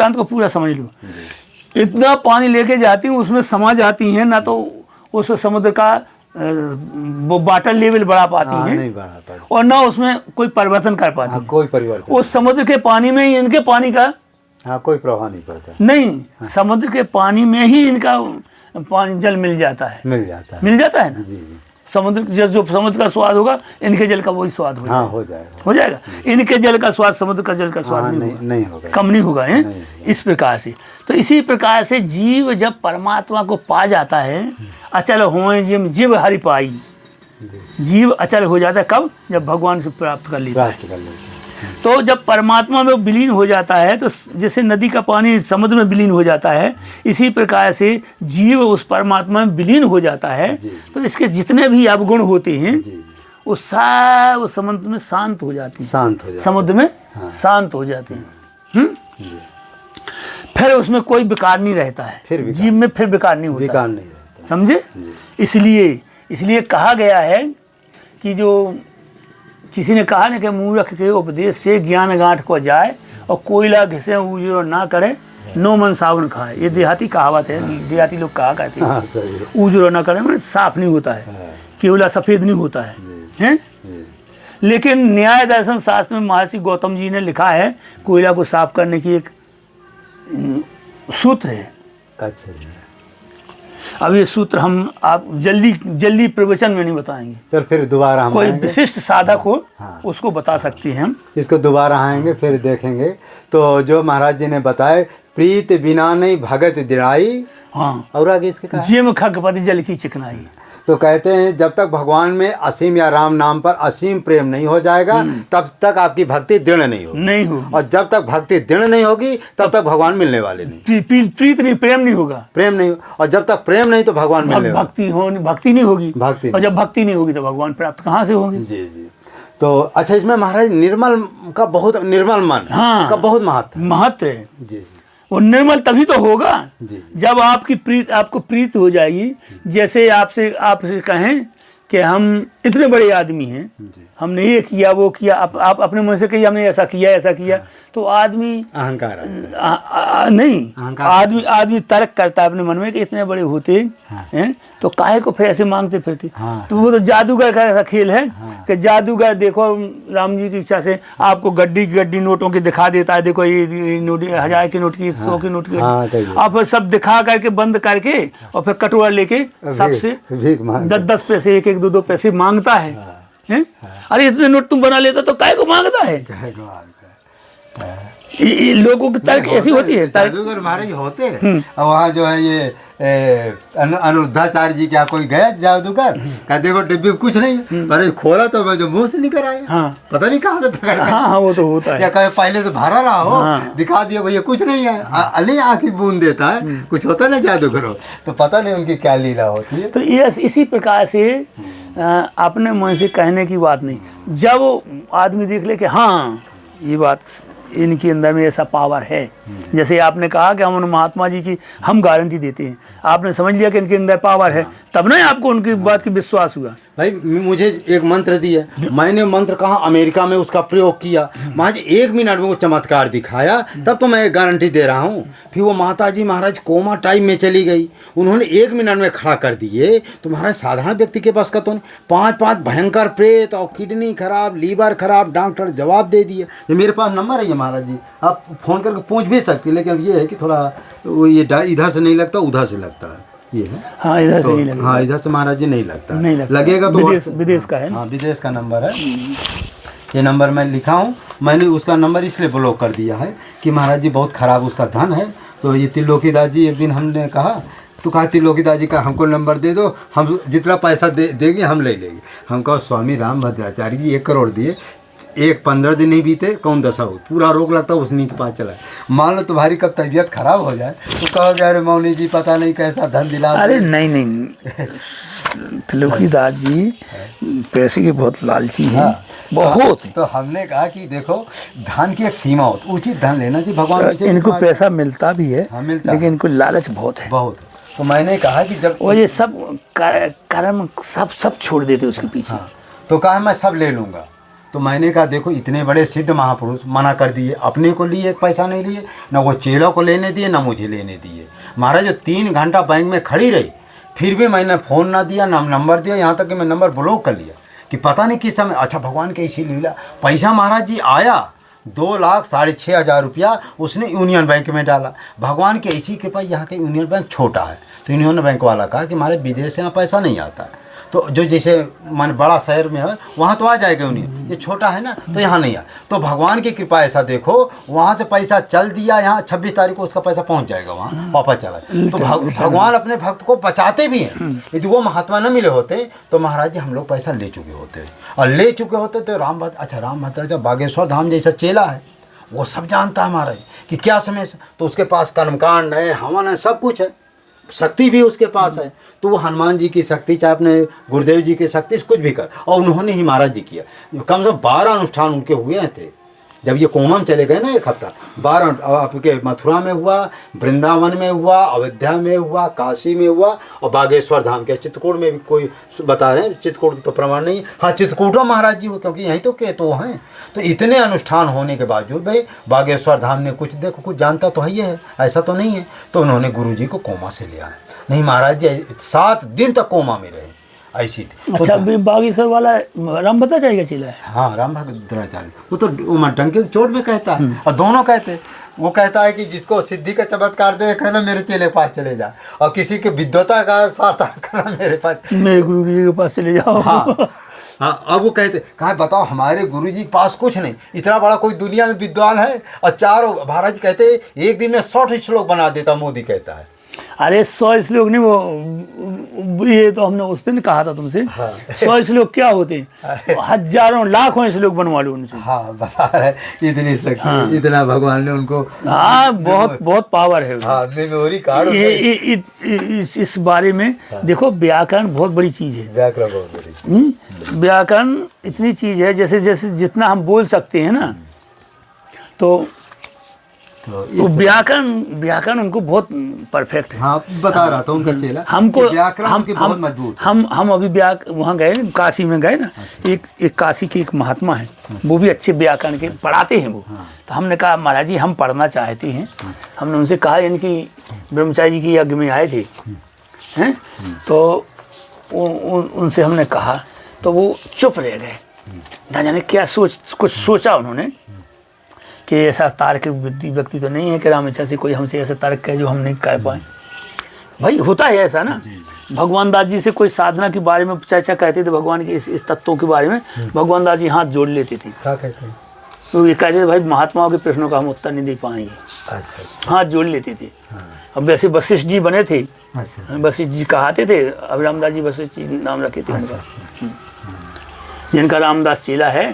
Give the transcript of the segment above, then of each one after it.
वृत्तांत को पूरा समझ लो। इतना पानी लेके जाती हूँ, उसमें समा जाती हैं, ना तो उस समुद्र का वो वाटर लेवल बढ़ा पाती हैं, नहीं बढ़ा पाती, और ना उसमें कोई परिवर्तन कर पाती हैं। कोई परिवर्तन, उस समुद्र के पानी में ही इनके पानी का कोई प्रभाव नहीं पड़ता। नहीं, समुद्र के पानी में ही इनका पानी जल मिल जाता है, मिल जाता है ना जी। समुद्र जो समुद्र का स्वाद होगा, इनके जल का वही स्वाद हो जाएगा। हो जाएगा। इनके जल का स्वाद समुद्र का जल का स्वाद नहीं होगा, कम नहीं होगा है। इस प्रकार से, तो इसी प्रकार से जीव जब परमात्मा को पा जाता है, अचल होए जिम जीव हरि पाई, जीव अचल हो जाता है कब? जब भगवान से प्राप्त कर लेता है। तो जब परमात्मा में विलीन हो जाता है, तो जैसे नदी का पानी समुद्र में विलीन हो जाता है, इसी प्रकार से जीव उस परमात्मा में विलीन हो जाता है। तो इसके जितने भी अवगुण होते हैं वो सब समुद्र में शांत हो जाते हैं, समुद्र में शांत हो जाते हैं। फिर उसमें कोई विकार नहीं रहता है, जीव में फिर विकार नहीं होता, समझे? इसलिए कहा गया है कि जो किसी ने कहा ना कि मूर्ख के उपदेश से ज्ञान गांठ को जाए, और कोयला घिसे उजरो ना करे, नो मन सावन खाए। ये देहाती कहावत है, देहाती लोग कहा करते हैं। उजरो ना करे मतलब साफ नहीं होता है, केवला सफ़ेद नहीं होता है। लेकिन न्याय दर्शन शास्त्र में महर्षि गौतम जी ने लिखा है, कोयला को साफ करने की एक सूत्र है। अच्छा, अब ये सूत्र आप जल्दी प्रवचन में नहीं बताएंगे, चल फिर दोबारा हम कोई विशिष्ट साधक हो उसको बता सकते हैं हम। इसको दोबारा आएंगे फिर देखेंगे। तो जो महाराज जी ने बताए, प्रीत बिना नहीं भगत दिड़ाई, और आगे इसके कहा जिम खगपति जल की चिकनाई। तो कहते हैं जब तक भगवान में असीम या राम नाम पर असीम प्रेम नहीं हो जाएगा, तब तक आपकी भक्ति दृढ़ नहीं होगी। और जब तक भक्ति दृढ़ नहीं होगी, तब तक भगवान मिलने वाले नहीं। प्रीत नहीं, प्रेम नहीं होगा, प्रेम नहीं। और जब तक प्रेम नहीं तो भगवान मिलने भक्ति नहीं होगी, और जब भक्ति नहीं होगी तो भगवान प्राप्त कहाँ से होगी? जी। तो अच्छा, इसमें महाराज निर्मल मन का बहुत महत्व है जी। वो निर्मल तभी तो होगा जब आपको प्रीत हो जाएगी। जैसे आपसे कहें कि हम इतने बड़े आदमी हैं, हमने ये किया वो किया, आप अपने मन से कहिए हमने ऐसा किया, तो आदमी अहंकार नहीं, आदमी तर्क करता है अपने मन में कि इतने बड़े होते हैं तो काहे को फिर ऐसे मांगते फिरते। तो वो तो जादूगर का ऐसा खेल है कि जादूगर देखो राम जी की इच्छा से आपको गड्डी नोटों की दिखा देता है, देखो ये नोट 1000 के नोट की, 100 के नोट की, और फिर सब दिखा करके बंद करके, और फिर कटोरा लेके सबसे 10-10 पैसे, 1-1, 2-2 पैसे मांगता है। अरे इतने नोट तुम बना लेता तो काहे को मांगता है? लोगों की तर्क ऐसी होती है। जादूगर महाराज होते हैं। और वहाँ जो है ये अनिरुद्धाचार्य जी क्या कोई गया जादूगर, कहा देखो डिब्बी कुछ नहीं है, पर खोला तो मैं जो मुंह से निकल आया, पता नहीं कहाँ से पकड़। वो तो होता है। या कहे पहले से भरा रहा हो, दिखा दिया भैया कुछ नहीं है, अली आँखी बूंद देता है, कुछ होता ना जादूगर हो, तो पता नहीं उनकी क्या लीला होती है। तो ये इसी प्रकार से अपने मन से कहने की बात नहीं, जब आदमी देख ले कि हाँ ये बात इनके अंदर में ऐसा पावर है। जैसे आपने कहा कि हम महात्मा जी की हम गारंटी देते हैं, आपने समझ लिया कि इनके अंदर पावर है, तब ना आपको उनकी बात की विश्वास हुआ। भाई मुझे एक मंत्र दिया, मैंने मंत्र कहा अमेरिका में उसका प्रयोग किया, महाराज 1 मिनट में वो चमत्कार दिखाया, तब तो मैं गारंटी दे रहा हूँ। फिर वो माता जी महाराज कोमा टाइम में चली गई, उन्होंने 1 मिनट में खड़ा कर दिए। तो महाराज साधारण व्यक्ति के पास का तो नहीं, 5 भयंकर प्रेत और किडनी खराब, लीवर खराब, डॉक्टर जवाब दे दिए। ये मेरे पास नंबर है ये महाराज जी, आप फ़ोन करके पूछ भी सकते हैं, लेकिन ये है कि थोड़ा वो ये इधर से नहीं लगता, उधर से लगता है ये है। हाँ इधर से नहीं लगता। हाँ इधर से महाराज जी नहीं लगता, लगेगा तो विदेश का है। हाँ विदेश का नंबर है, ये नंबर मैं लिखा हूँ। मैंने उसका नंबर इसलिए ब्लॉक कर दिया है कि महाराज जी बहुत ख़राब उसका धन है। तो ये त्रिलोकीदास जी एक दिन हमने कहा, तो कहा त्रिलोकीदास जी का हमको नंबर दे दो, हम जितना पैसा देंगे हम ले लेंगे। हम कहा स्वामी रामभद्राचार्य जी 1 करोड़ दिए, 15 दिन नहीं बीते कौन दशा हो, पूरा रोग लगता उसी के पास चला। मान लो तुम्हारी कब तबीयत खराब हो जाए तो कहोगे अरे मौनी जी पता नहीं कैसा धन दिला। अरे नहीं त्रिलोकीदास जी पैसे के बहुत लालची हैं। बहुत। तो हमने कहा कि देखो धन की एक सीमा होती, उचित धन लेना चाहिए भगवान। इनको पैसा मिलता भी है, लेकिन इनको लालच बहुत है। तो मैंने कहा कि जब वो ये सब कर्म सब छोड़ देते उसके पीछे। तो कहा मैं सब ले लूँगा, तो मैंने कहा देखो इतने बड़े सिद्ध महापुरुष मना कर दिए, अपने को लिए एक पैसा नहीं लिए, ना वो चेलों को लेने दिए, ना मुझे लेने दिए। महाराज जो 3 घंटा बैंक में खड़ी रही, फिर भी मैंने फ़ोन ना दिया, ना नंबर दिया, यहाँ तक कि मैं नंबर ब्लॉक कर लिया कि पता नहीं किस समय। अच्छा भगवान की ऐसी लीला, पैसा महाराज जी आया 2,06,500 रुपया उसने यूनियन बैंक में डाला। भगवान की ऐसी कृपा, यहाँ का यूनियन बैंक छोटा है, तो यूनियन बैंक वाला कहा कि हमारे विदेश से यहाँ पैसा नहीं आता है, तो जो जैसे मान बड़ा शहर में है वहाँ तो आ जाएगा यूनियन, ये छोटा है ना तो यहाँ नहीं आ। तो भगवान की कृपा ऐसा देखो, वहाँ से पैसा चल दिया, यहाँ 26 तारीख को उसका पैसा पहुँच जाएगा, वहाँ वापस चला। तो भगवान अपने भक्त को बचाते भी हैं। यदि वो महात्मा न मिले होते तो महाराज जी हम लोग पैसा ले चुके होते, और ले चुके होते तो रामभद्र जब बागेश्वर धाम जैसा चेला है, वो सब जानता है महाराज कि क्या समय से, तो उसके पास कर्मकांड है, हवन है, सब कुछ है, शक्ति भी उसके पास है। तो वो हनुमान जी की शक्ति, चाहे अपने गुरुदेव जी की शक्ति, कुछ भी कर, और उन्होंने ही महाराज जी किया। कम से कम 12 अनुष्ठान उनके हुए थे। जब ये कोमम चले गए ना 1 हफ्ता, 12 आपके मथुरा में हुआ, वृंदावन में हुआ, अयोध्या में हुआ, काशी में हुआ, और बागेश्वर धाम के चित्रकूट में भी कोई बता रहे हैं, चित्रकूट तो प्रमाण नहीं, हाँ चित्रकूटों महाराज जी हो, क्योंकि यहीं तो के तो हैं। तो इतने अनुष्ठान होने के बावजूद भाई बागेश्वर धाम ने कुछ देखो, कुछ जानता तो है, है ऐसा तो नहीं है। तो उन्होंने गुरु जी को कोमा से लिया है। नहीं महाराज जी 7 दिन तक कोमा में रहे, ऐसी थी। अच्छा तो बागेश्वर वाला रामभद्राचार्य का चेला है? हाँ रामभद्राचार्य, वो तो डंके चोट में कहता है, और दोनों कहते हैं। वो कहता है कि जिसको सिद्धि का चमत्कार दे कहना मेरे चेले के पास चले जा, और किसी के विद्वता का सार्थक करना मेरे पास, मेरे गुरु जी के पास चले जाओ। हाँ अब वो कहते कहा बताओ हमारे गुरु जी के पास कुछ नहीं, इतना बड़ा कोई दुनिया में विद्वान है, और चारों महाराज कहते एक दिन में 100 श्लोक बना देता, मोदी कहता है। अरे 100 श्लोक नहीं, वो ये तो हमने उस दिन कहा था तुमसे। हाँ। 100 श्लोक क्या होते हैं, हजारों लाखों श्लोक बनवा लो उनसे। हाँ बता रहे इतनी शक्ति। हाँ। इतना भगवान ने उनको, हाँ बहुत पावर है। हाँ मेमोरी कार्ड। इस बारे में हाँ। देखो व्याकरण बहुत बड़ी चीज है, व्याकरण बहुत बड़ी चीज। व्याकरण इतनी चीज है, जैसे जैसे जितना हम बोल सकते हैं ना, तो व्याकरण उनको बहुत परफेक्ट है। हाँ बता रहा था उनका चेला, हमको व्याकरण बहुत मजबूत है। हम अभी वहाँ गए, काशी में गए ना। अच्छा। एक काशी के एक महात्मा है। अच्छा। वो भी अच्छे व्याकरण के पढ़ाते हैं वो। हाँ। तो हमने कहा महाराज जी हम पढ़ना चाहते हैं। हमने उनसे कहा, इनकी ब्रह्मचारी जी की यज्ञ में आए थे हैं, तो उनसे हमने कहा, तो वो चुप रह गए, ना जाने क्या कुछ सोचा उन्होंने कि ऐसा तार्क व्यक्ति तो नहीं है कि राम इच्छा से कोई हमसे ऐसा तर्क है जो हम नहीं कर पाए। भाई होता है ऐसा ना। भगवान दास जी से कोई साधना के बारे में चर्चा कहते थे, भगवान के इस तत्वों के बारे में भगवान दास जी हाथ जोड़ लेते थे। क्या कहते हैं? तो ये कहते थे भाई महात्माओं के प्रश्नों का हम उत्तर नहीं दे पाएंगे। अच्छा। हाथ जोड़ लेते थे। हाँ। अब वैसे वशिष्ठ जी बने थे। अच्छा। वशिष्ठ जी कहते थे, अब रामदास जी वशिष्ठ जी नाम रखे थे। अच्छा। जिनका रामदास चेला है,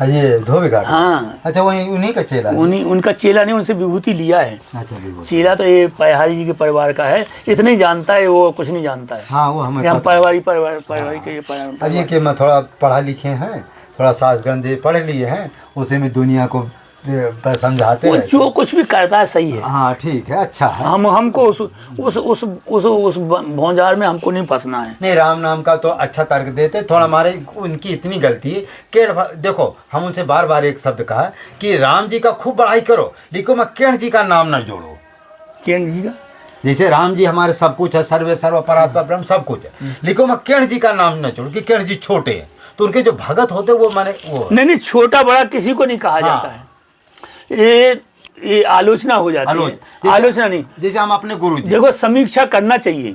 ये धोबी घाट। हाँ। अच्छा वही उन्हीं का चेला है? उनका चेला नहीं, उनसे विभूति लिया है। अच्छा विभूति। चेला तो ये पहाड़ी जी के परिवार का है, इतना ही जानता है, वो कुछ नहीं जानता है। हाँ वो हमें परिवार के। अब ये कि मैं थोड़ा पढ़ा लिखे हैं, थोड़ा शास्त्र ग्रंथ पढ़ लिए हैं, उसी में दुनिया को समझाते हैं। जो कुछ भी करता है सही है। हाँ ठीक है, अच्छा है। हमको उस भौंजार में हमको नहीं फंसना है। नहीं राम नाम का तो अच्छा तर्क देते, थोड़ा हमारे उनकी इतनी गलती है। देखो हम उनसे बार बार एक शब्द कहा कि राम जी का खूब बड़ाई करो, लेकिन मैं किरण जी का नाम ना जोड़ो। किरण जी का, जैसे राम जी हमारे सब कुछ है, सर्वे सर्व परात्पर ब्रह्म सब कुछ है, लेकिन मैं किरण जी का नाम ना जोड़ो कि किरण जी छोटे हैं। तो उनके जो भगत होते वो मैंने वो नहीं छोटा बड़ा किसी को नहीं कहा जाता है। ये आलोचना हो जाती है। आलोचना नहीं, जैसे हम अपने गुरु जी, देखो समीक्षा करना चाहिए,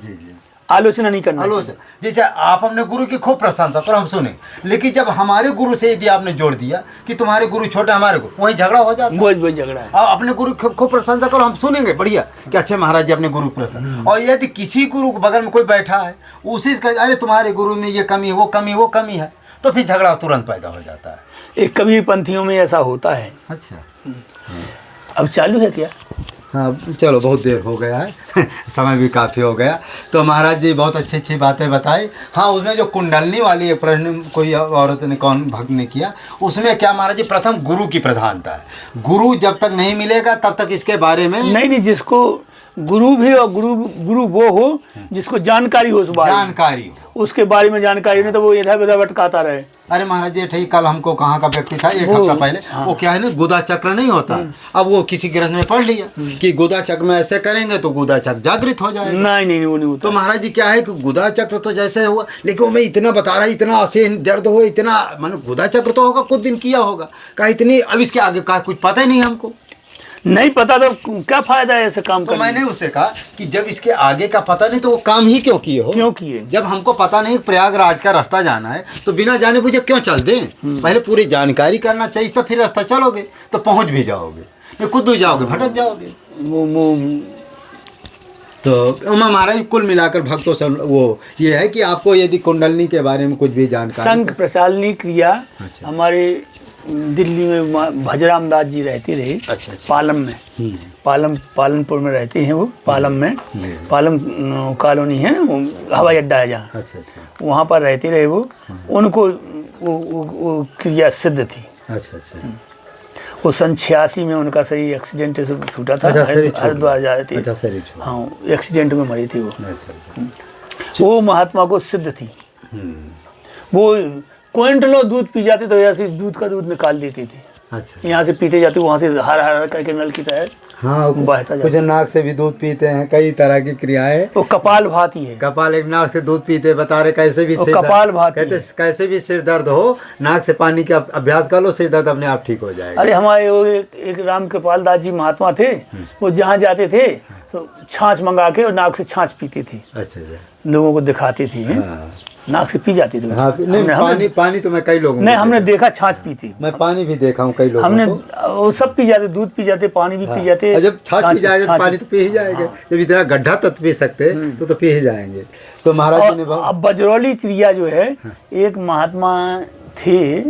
आलोचना नहीं करना। आलोचना जैसे आप अपने गुरु की खूब प्रशंसा करो, हम सुने, लेकिन जब हमारे गुरु से यदि आपने जोड़ दिया कि तुम्हारे गुरु छोटे हमारे गुरु, वही झगड़ा हो जाता है। वही झगड़ा है। आप अपने गुरु की खूब प्रशंसा करो, हम सुनेंगे बढ़िया कि अच्छे महाराज जी अपने गुरु प्रशंसा। और यदि किसी गुरु के बगल में कोई बैठा है, उसी से अरे तुम्हारे गुरु में ये कमी वो कमी है, तो फिर झगड़ा तुरंत पैदा हो जाता है। एक कबीर पंथियों में ऐसा होता है। अच्छा अब चालू है क्या? हाँ चलो बहुत देर हो गया है समय भी काफ़ी हो गया। तो महाराज जी बहुत अच्छी बातें बताई। हाँ उसमें जो कुंडलनी वाली एक प्रश्न कोई औरत ने कौन भक्त ने किया, उसमें क्या महाराज जी प्रथम गुरु की प्रधानता है। गुरु जब तक नहीं मिलेगा तब तक इसके बारे में नहीं जिसको गुरु भी, और गुरु वो हो जिसको जानकारी हो, जानकारी हो, उसके बारे में जानकारी नहीं तो वो इधर उधर भटकाता रहे। अरे महाराज जी ठीक, कल हमको कहाँ का व्यक्ति था एक हफ्ता पहले, वो क्या है ना गुदा चक्र नहीं होता, अब वो किसी ग्रंथ में पढ़ लिया कि गुदा चक्र में ऐसे करेंगे तो गुदा चक्र जागृत हो जाएगा। नहीं वो नहीं होता। तो महाराज जी क्या है कि गुदा चक्र तो जैसे हुआ, लेकिन वो मैं इतना बता रहा, इतना असीन दर्द हो, इतना मानो गुदा चक्र तो होगा कुछ दिन किया होगा, कहा इतनी, अब इसके आगे का कुछ पता ही नहीं हमको, नहीं पता तो क्या फायदा है ऐसे काम तो करने। मैंने उससे कहा कि जब इसके आगे का पता नहीं तो वो काम ही क्यों किए हो, क्यों किए? जब हमको पता नहीं प्रयागराज का रास्ता जाना है तो बिना जाने बुझे क्यों चल दें, पहले पूरी जानकारी करना चाहिए, तो फिर रास्ता चलोगे तो पहुंच भी जाओगे, नहीं खुद भी जाओगे भटक जाओगे। तो महाराज कुल मिलाकर भक्तों से वो ये है कि आपको यदि कुंडलनी के बारे में कुछ भी जानकारी, संख प्रचालनी क्रिया अच्छा। हमारे दिल्ली में भजराम दास जी रहते रहे। अच्छा। पालम में, पालनपुर में रहते हैं वो, पालम में, पालम कॉलोनी है ना, वो हवाई अड्डा है जहाँ, अच्छा, वहाँ पर रहते रहे वो। उनको वो क्रिया सिद्ध थी। अच्छा। वो सन 86 में उनका शरीर एक्सीडेंट से छूटा था। हरिद्वार जा रहे थे, हाँ एक्सीडेंट में मरी थी वो। वो महात्मा को सिद्ध थी। वो क्विंटलों दूध पी जाते तो यहाँ से दूध निकाल देती थी। अच्छा। यहाँ से पीते जाते वहाँ से हर करके नल की तरह हाँ बहता जाता। कुछ नाक से भी दूध पीते हैं, कई तरह की क्रियाएं। वो कपाल भाती है, कपाल एक नाक से दूध पीते, बता रहे कैसे भी सिर कपाल भाती, कहते कैसे भी सिर दर्द हो नाक से पानी का अभ्यास कर लो, सिर दर्द अपने आप ठीक हो जाएगा। अरे हमारे वो एक राम कृपाल दास जी महात्मा थे, वो जहाँ जाते थे तो छाछ मंगा के और नाक से छाछ पीती थी। अच्छा, लोगों को दिखाती थी। नाक से पी जाती थी। हाँ, नहीं पानी तो मैं कई लोगों नहीं हमने देखा छाछ पीती, मैं पानी भी देखा हूँ कई लोगों हमने वो सब पी जाते, दूध पी जाते, पानी भी पी जाते। जब छाछ पी जाएगा तो पानी तो पी ही जाएंगे। जब इतना गड्ढा तत्व पी सकते तो पी ही जाएंगे। तो महाराज जी ने अब बजरौली क्रिया जो है, एक महात्मा थे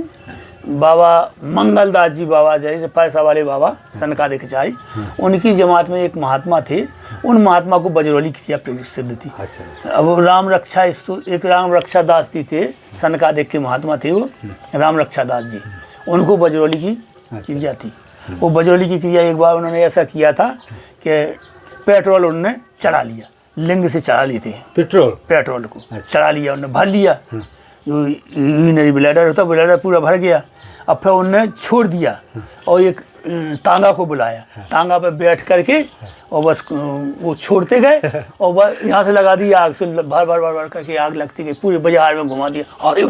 बाबा मंगलदास जी, बाबा जैसे पैसा वाले बाबा सनकादिक चाय, उनकी जमात में एक महात्मा थे। उन महात्मा को बजरौली क्रिया प्रसिद्ध थी। अच्छा। अब राम रक्षा एक राम रक्षा दास जी थे, सनकादिक के महात्मा थे वो, राम रक्षा दास जी, उनको बजरौली की क्रिया थी। वो बजरौली की क्रिया एक बार उन्होंने ऐसा किया था कि पेट्रोल उन्होंने चढ़ा लिया, लिंग से चढ़ा लेते हैं पेट्रोल को। चढ़ा लिया उन्होंने, भर लिया, जो यूरिनरी ब्लैडर होता ब्लैडर पूरा भर गया। अब फिर उन्होंने छोड़ दिया और एक तांगा को बुलाया, तांगा पे बैठ करके और बस वो छोड़ते गए और बस यहाँ से लगा दिया आग से, भर भर भर भर करके आग लगती गई, पूरे बाजार में घुमा दिया। अरे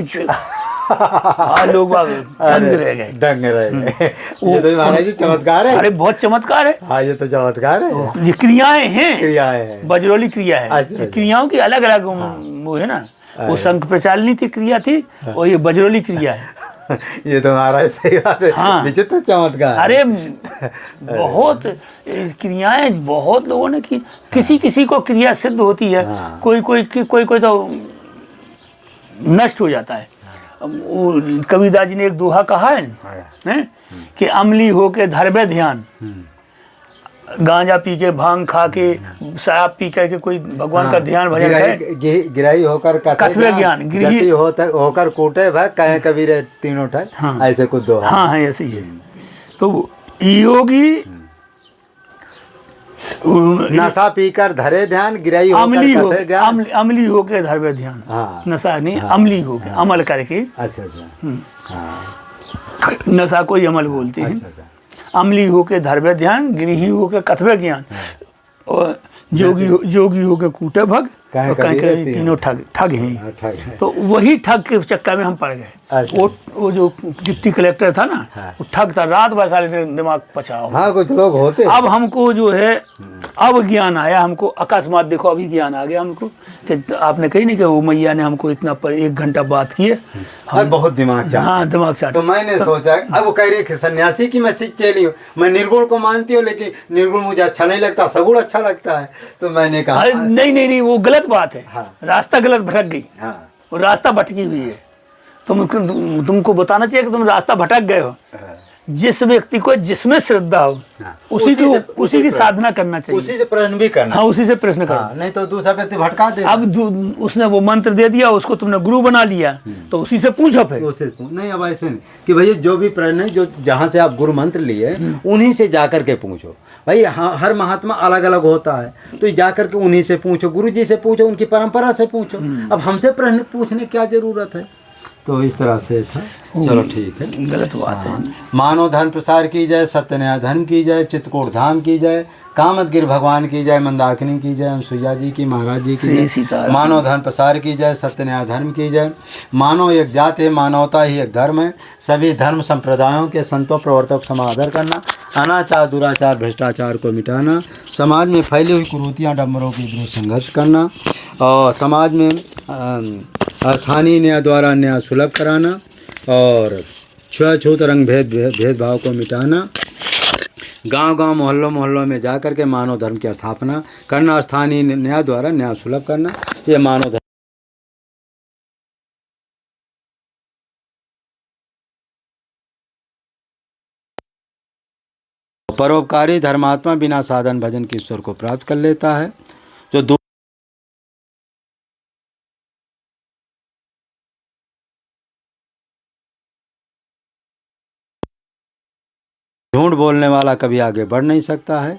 लोग दंग रह गए। ये तो महाराज जी चमत्कार है। अरे बहुत चमत्कार है। हाँ ये तो चमत्कार है। ये क्रियाएं हैं, बजरौली क्रिया है। क्रियाओं की अलग अलग वो है ना, वो संख प्रचालनी थी क्रिया थी और ये बजरौली क्रिया है। ये तो महाराज सही बात है। हाँ। विचित्र चमत्कार। अरे बहुत क्रियाएं बहुत लोगों ने की, किसी को क्रिया सिद्ध होती है। हाँ। कोई तो नष्ट हो जाता है। कबीरदास जी ने एक दोहा कहा है कि अमली हो के धरबे ध्यान, गांजा पी के भांग खा के शराब पी करके कोई भगवान का ध्यान भजन है, गिराई होकर कथवे ज्ञान, गति होकर कूटे भाई कहे कबीर तीनों ठग। हाँ। ऐसे कुछ दो। हाँ ऐसे ही है। तो योगी नशा पीकर धरे ध्यान, गिराई अमली होकर धरवे ध्यान। हाँ। नशा नहीं, अमली होकर अमल करके। अच्छा। नशा को अमल बोलते हैं। अमली होके धरवे ध्यान, गृही होके कथवे ज्ञान, और जोगी होके कूटे भग, तीनों ठग हैं। तो वही ठग के चक्कर में हम पड़ गए। वो जो डिप्टी कलेक्टर था ना, वो ठग था, रात भर साले दिमाग पचाओ। हाँ कुछ लोग होते। अब हमको जो है अब ज्ञान आया, हमको अकस्मात देखो अभी ज्ञान आ गया हमको कि आपने कही नहीं कि वो मैया ने हमको इतना पर 1 घंटा बात किए, हम बहुत दिमाग चाट। हाँ दिमाग चाट। तो मैंने सोचा अब वो कह रही है सन्यासी की मैं सीख चली हूँ, मैं निर्गुण को मानती हूँ लेकिन निर्गुण मुझे अच्छा नहीं लगता, सगुण अच्छा लगता है। तो मैंने कहा नहीं वो गलत बात है। हाँ। रास्ता गलत भटक गई। हाँ। वो रास्ता भटकी हुई है। तुमको बताना चाहिए कि तुम रास्ता भटक गए हो। हाँ। जिस व्यक्ति को जिसमें श्रद्धा हो उसी की साधना करना चाहिए, उसी से प्रश्न भी करना। हाँ, उसी से प्रश्न करना। हाँ, नहीं तो दूसरा व्यक्ति भटका दे। अब उसने वो मंत्र दे दिया, उसको तुमने गुरु बना लिया, तो उसी से पूछो फिर। नहीं, अब ऐसे नहीं कि भैया जो भी प्रश्न है, जो जहाँ से आप गुरु मंत्र लिए उन्हीं से जा करके पूछो। भाई हाँ, हर महात्मा अलग अलग होता है, तो जा करके उन्हीं से पूछो, गुरु जी से पूछो, उनकी परंपरा से पूछो। अब हमसे प्रश्न पूछने क्या जरूरत है? तो इस तरह से था। चलो ठीक है, गलत बात है। मानव धर्म प्रसार की जाए, सत्य न्याय धर्म की जाए, चित्रकूट धाम की जाए, कामतगिर भगवान की जाए, मंदाकिनी की जाए, अनुसुईया जी की, महाराज जी की जाए। मानव धर्म प्रसार की जाए, सत्य न्याय धर्म की जाए। मानव एक जात है, मानवता ही एक धर्म है। सभी धर्म संप्रदायों के संतों प्रवर्तक समादर करना, अनाचार दुराचार भ्रष्टाचार को मिटाना, समाज में फैली हुई कुरीतियाँ डम्बरों के विरुद्ध संघर्ष करना, और समाज में स्थानीय न्याय द्वारा न्याय सुलभ कराना, और छुआछूत रंग भेदभाव को मिटाना, गांव-गांव मोहल्लों में जा कर के मानव धर्म की स्थापना करना, स्थानीय न्याय द्वारा न्याय सुलभ करना, ये मानव धर्म। परोपकारी धर्मात्मा बिना साधन भजन के ईश्वर को प्राप्त कर लेता है। जो झूठ बोलने वाला कभी आगे बढ़ नहीं सकता है।